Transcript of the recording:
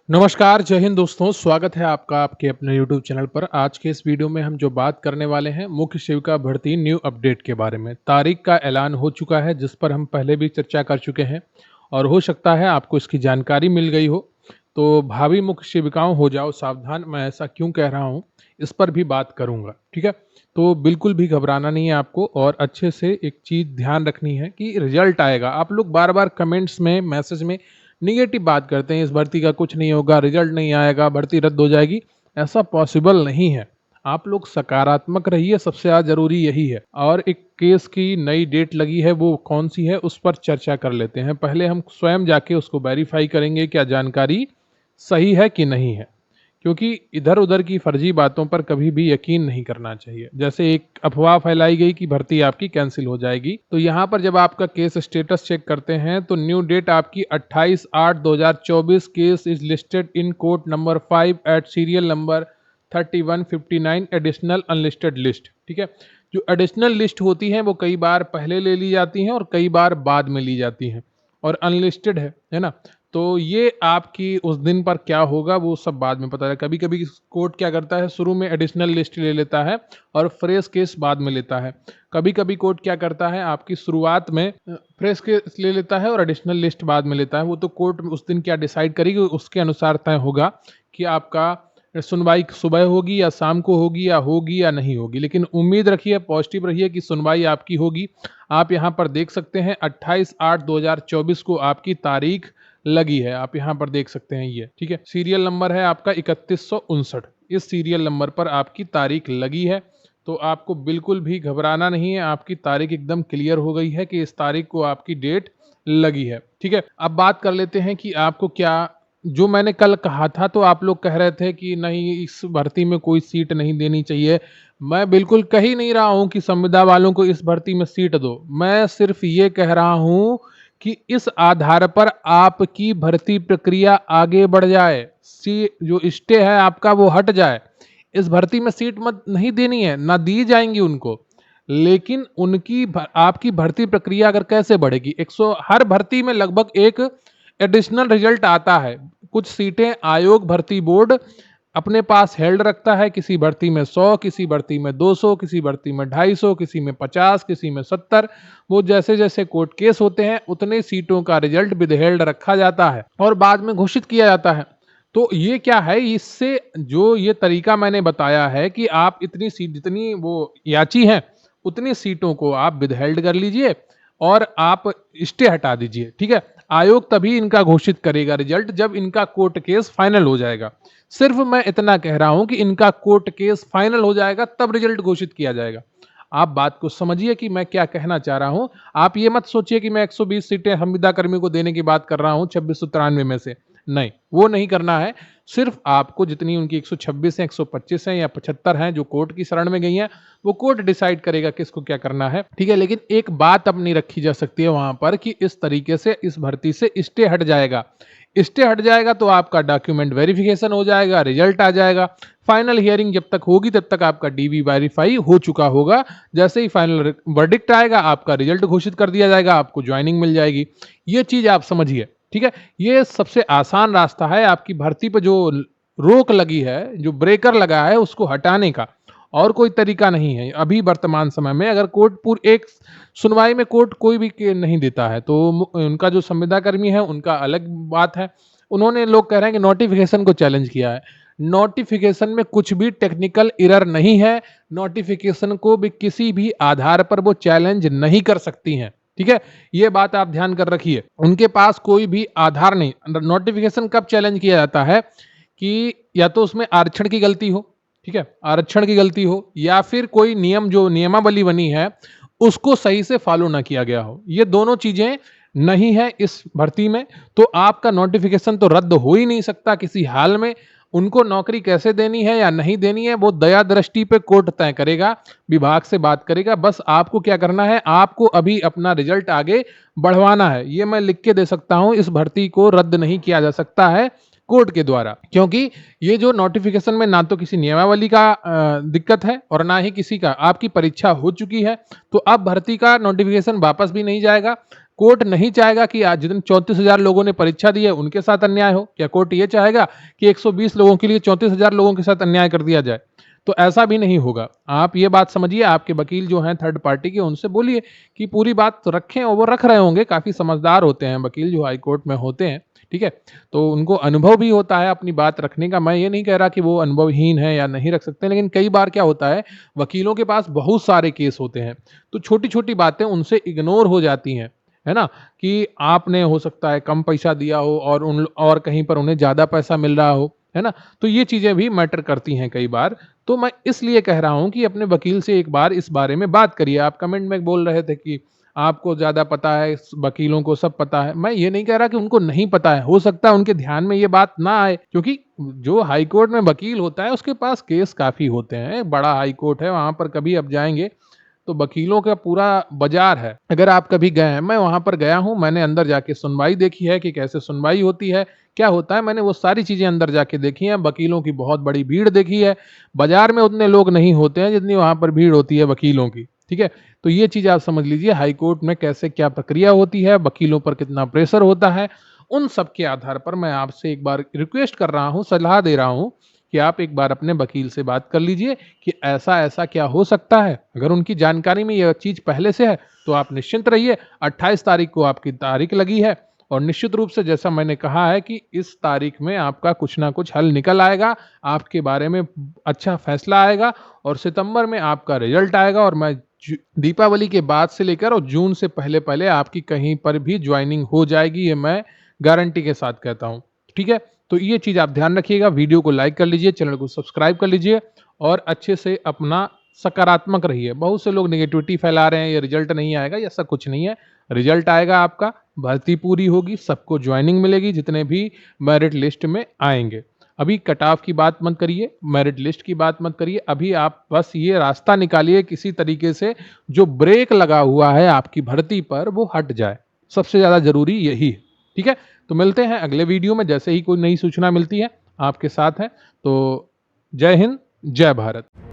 नमस्कार, जय हिंद दोस्तों, स्वागत है आपका आपके अपने यूट्यूब चैनल पर। आज के इस वीडियो में हम जो बात करने वाले हैं मुख्य सेविका भर्ती न्यू अपडेट के बारे में। तारीख का ऐलान हो चुका है जिस पर हम पहले भी चर्चा कर चुके हैं और हो सकता है आपको इसकी जानकारी मिल गई हो। तो भावी मुख्य सेविकाओं हो जाओ सावधान, मैं ऐसा क्यों कह रहा हूँ इस पर भी बात करूँगा, ठीक है। तो बिल्कुल भी घबराना नहीं है आपको और अच्छे से एक चीज़ ध्यान रखनी है कि रिजल्ट आएगा। आप लोग बार बार कमेंट्स में मैसेज में निगेटिव बात करते हैं, इस भर्ती का कुछ नहीं होगा, रिजल्ट नहीं आएगा, भर्ती रद्द हो जाएगी। ऐसा पॉसिबल नहीं है। आप लोग सकारात्मक रहिए, सबसे ज़्यादा ज़रूरी यही है। और एक केस की नई डेट लगी है, वो कौन सी है उस पर चर्चा कर लेते हैं। पहले हम स्वयं जाके उसको वेरीफाई करेंगे क्या जानकारी सही है कि नहीं है, क्योंकि इधर-उधर की फर्जी बातों पर कभी भी यकीन नहीं करना चाहिए। जैसे एक अफ़वाह फैलाई गई कि भर्ती आपकी कैंसल हो जाएगी, तो यहाँ पर जब आपका केस स्टेटस चेक करते हैं तो न्यू डेट आपकी 28/8/2024 case is listed in court number 5 at serial number 3159 additional unlisted list, ठीक है। जो एडिशनल लिस्ट होती हैं वो कई बार पहले ले ली जाती हैं और कई बार बाद में ली जाती हैं और अनलिस्टेड है ना? तो ये आपकी उस दिन पर क्या होगा वो सब बाद में पता है। कभी-कभी कोर्ट क्या करता है, शुरू में एडिशनल लिस्ट ले लेता है और फ्रेश केस बाद में लेता है। कभी-कभी कोर्ट क्या करता है, आपकी शुरुआत में फ्रेश केस ले लेता है और एडिशनल लिस्ट बाद में लेता है। वो तो कोर्ट उस दिन क्या डिसाइड करेगी उसके अनुसार तय होगा कि आपका सुनवाई सुबह होगी या शाम को होगी या नहीं होगी। लेकिन उम्मीद रखिए, पॉजिटिव रहिए कि सुनवाई आपकी होगी। आप यहाँ पर देख सकते हैं 28/8/2024 को आपकी तारीख लगी है। आप यहाँ पर देख सकते हैं ये, ठीक है। सीरियल नंबर है आपका 3159। इस सीरियल नंबर पर आपकी तारीख लगी है। तो आपको बिल्कुल भी घबराना नहीं है, आपकी तारीख एकदम क्लियर हो गई है कि इस तारीख को आपकी डेट लगी है, ठीक है। अब बात कर लेते हैं कि आपको क्या, जो मैंने कल कहा था तो आप लोग कह रहे थे कि नहीं इस भर्ती में कोई सीट नहीं देनी चाहिए। मैं बिल्कुल कह ही नहीं रहा हूँ कि संविदा वालों को इस भर्ती में सीट दो। मैं सिर्फ ये कह रहा हूँ कि इस आधार पर आपकी भर्ती प्रक्रिया आगे बढ़ जाए, जो स्टे है आपका वो हट जाए। इस भर्ती में सीट मत नहीं देनी है, ना दी जाएंगी उनको, लेकिन आपकी भर्ती प्रक्रिया अगर कैसे बढ़ेगी। 100 हर भर्ती में लगभग एक एडिशनल रिजल्ट आता है। कुछ सीटें आयोग भर्ती बोर्ड अपने पास हेल्ड रखता है, किसी भर्ती में 100, किसी भर्ती में 200, किसी भर्ती में 250, किसी में 50, किसी में 70। वो जैसे जैसे कोर्ट केस होते हैं उतने सीटों का रिजल्ट विद हेल्ड रखा जाता है और बाद में घोषित किया जाता है। तो ये क्या है, इससे जो ये तरीका मैंने बताया है कि आप इतनी सीट जितनी वो याची हैं उतनी सीटों को आप विद हेल्ड कर लीजिए और आप स्टे हटा दीजिए, ठीक है। आयोग तभी इनका घोषित करेगा रिजल्ट जब इनका कोर्ट केस फाइनल हो जाएगा। सिर्फ मैं इतना कह रहा हूं कि इनका कोर्ट केस फाइनल हो जाएगा तब रिजल्ट घोषित किया जाएगा। आप बात को समझिए कि मैं क्या कहना चाह रहा हूं। आप ये मत सोचिए कि मैं 120 सीटें संविदा कर्मियों को देने की बात कर रहा हूं 2693 में से। नहीं, वो नहीं करना है। सिर्फ आपको जितनी उनकी 126 है, 125 है या 75 हैं जो कोर्ट की शरण में गई हैं, वो कोर्ट डिसाइड करेगा किसको क्या करना है, ठीक है। लेकिन एक बात अब नहीं रखी जा सकती है वहां पर कि इस तरीके से इस भर्ती से स्टे हट जाएगा। स्टे हट जाएगा तो आपका डॉक्यूमेंट वेरिफिकेशन हो जाएगा, रिजल्ट आ जाएगा। फाइनल हियरिंग जब तक होगी तब तक आपका डीवी वेरीफाई हो चुका होगा। जैसे ही फाइनल वर्डिक्ट आएगा आपका रिजल्ट घोषित कर दिया जाएगा, आपको ज्वाइनिंग मिल जाएगी। ये चीज आप समझिए, ठीक है। ये सबसे आसान रास्ता है आपकी भर्ती पर जो रोक लगी है, जो ब्रेकर लगा है उसको हटाने का, और कोई तरीका नहीं है। अभी वर्तमान समय में अगर कोर्ट एक सुनवाई में कोर्ट कोई भी नहीं देता है तो उनका जो संविदा कर्मी है उनका अलग बात है। उन्होंने, लोग कह रहे हैं कि नोटिफिकेशन को चैलेंज किया है। नोटिफिकेशन में कुछ भी टेक्निकल एरर नहीं है। नोटिफिकेशन को भी किसी भी आधार पर वो चैलेंज नहीं कर सकती हैं, ठीक है। ये बात आप ध्यान कर रखिए, उनके पास कोई भी आधार नहीं। नोटिफिकेशन कब चैलेंज किया जाता है कि या तो उसमें आरक्षण की गलती हो, ठीक है, आरक्षण की गलती हो, या फिर कोई नियम जो नियमावली बनी है उसको सही से फॉलो ना किया गया हो। ये दोनों चीजें नहीं है इस भर्ती में, तो आपका नोटिफिकेशन तो रद्द हो ही नहीं सकता किसी हाल में। उनको नौकरी कैसे देनी है या नहीं देनी है वो दया दृष्टि पे कोर्ट तय करेगा, विभाग से बात करेगा। बस आपको क्या करना है, आपको अभी अपना रिजल्ट आगे बढ़वाना है। ये मैं लिख के दे सकता हूं, इस भर्ती को रद्द नहीं किया जा सकता है कोर्ट के द्वारा, क्योंकि ये जो नोटिफिकेशन में ना तो किसी नियमावली का दिक्कत है और ना ही किसी का, आपकी परीक्षा हो चुकी है तो अब भर्ती का नोटिफिकेशन वापस भी नहीं जाएगा। कोर्ट नहीं चाहेगा कि आज जितने 34,000 लोगों ने परीक्षा दी है उनके साथ अन्याय हो? क्या कोर्ट ये चाहेगा कि 120 लोगों के लिए 34,000 लोगों के साथ अन्याय कर दिया जाए? तो ऐसा भी नहीं होगा। आप ये बात समझिए, आपके वकील जो हैं थर्ड पार्टी के, उनसे बोलिए कि पूरी बात रखें, और वो रख रहे होंगे, काफ़ी समझदार होते हैं वकील जो हाई कोर्ट में होते हैं, ठीक है? तो उनको अनुभव भी होता है अपनी बात रखने का। मैं ये नहीं कह रहा कि वो अनुभवहीन है या नहीं रख सकते, लेकिन कई बार क्या होता है, वकीलों के पास बहुत सारे केस होते हैं, तो छोटी-छोटी बातें उनसे इग्नोर हो जाती हैं, है ना? कि आपने हो सकता है कम पैसा दिया हो और कहीं पर उन्हें ज़्यादा पैसा मिल रहा हो, है ना? तो ये चीज़ें भी मैटर करती हैं कई बार। तो मैं इसलिए कह रहा हूँ कि अपने वकील से एक बार इस बारे में बात करिए। आप कमेंट में बोल रहे थे कि आपको ज़्यादा पता है, वकीलों को सब पता है। मैं ये नहीं कह रहा कि उनको नहीं पता है, हो सकता है उनके ध्यान में ये बात ना आए, क्योंकि जो हाई कोर्ट में वकील होता है उसके पास केस काफ़ी होते हैं। बड़ा हाई कोर्ट है, वहाँ पर कभी आप जाएँगे तो वकीलों का पूरा बाजार है। अगर आप कभी गए हैं, मैं वहाँ पर गया हूँ, मैंने अंदर जाके सुनवाई देखी है कि कैसे सुनवाई होती है, क्या होता है, मैंने वो सारी चीज़ें अंदर जाके देखी हैं। वकीलों की बहुत बड़ी भीड़ देखी है। बाजार में उतने लोग नहीं होते हैं जितनी वहाँ पर भीड़ होती है वकीलों की, ठीक है? तो ये चीज़ आप समझ लीजिए, हाई कोर्ट में कैसे क्या प्रक्रिया होती है, वकीलों पर कितना प्रेशर होता है। उन सब के आधार पर मैं आपसे एक बार रिक्वेस्ट कर रहा हूँ, सलाह दे रहा हूँ कि आप एक बार अपने वकील से बात कर लीजिए कि ऐसा-ऐसा क्या हो सकता है। अगर उनकी जानकारी में यह चीज़ पहले से है, तो आप निश्चिंत रहिए। 28 तारीख को आपकी तारीख लगी है, और निश्चित रूप से जैसा मैंने कहा है कि इस तारीख में आपका कुछ ना कुछ हल निकल आएगा, आपके बारे में अच्छा फैसला आएगा, और सितंबर में आपका रिजल्ट आएगा, और मैं दीपावली के बाद से लेकर और जून से पहले-पहले आपकी कहीं पर भी जॉइनिंग हो जाएगी, ये मैं गारंटी के साथ कहता हूँ। ठीक है? तो ये चीज़ आप ध्यान रखिएगा। वीडियो को लाइक कर लीजिए, चैनल को सब्सक्राइब कर लीजिए, और अच्छे से अपना सकारात्मक रहिए। बहुत से लोग नेगेटिविटी फैला रहे हैं, ये रिजल्ट नहीं आएगा, ऐसा कुछ नहीं है। रिजल्ट आएगा आपका, भर्ती पूरी होगी, सबको जॉइनिंग मिलेगी जितने भी मेरिट लिस्ट में आएँगे। अभी कट ऑफ की बात मत करिए, मेरिट लिस्ट की बात मत करिए। अभी आप बस ये रास्ता निकालिए किसी तरीके से, जो ब्रेक लगा हुआ है आपकी भर्ती पर वो हट जाए। सबसे ज़्यादा ज़रूरी यही है। ठीक है? तो मिलते हैं अगले वीडियो में, जैसे ही कोई नई सूचना मिलती है आपके साथ है। तो जय हिंद, जय भारत।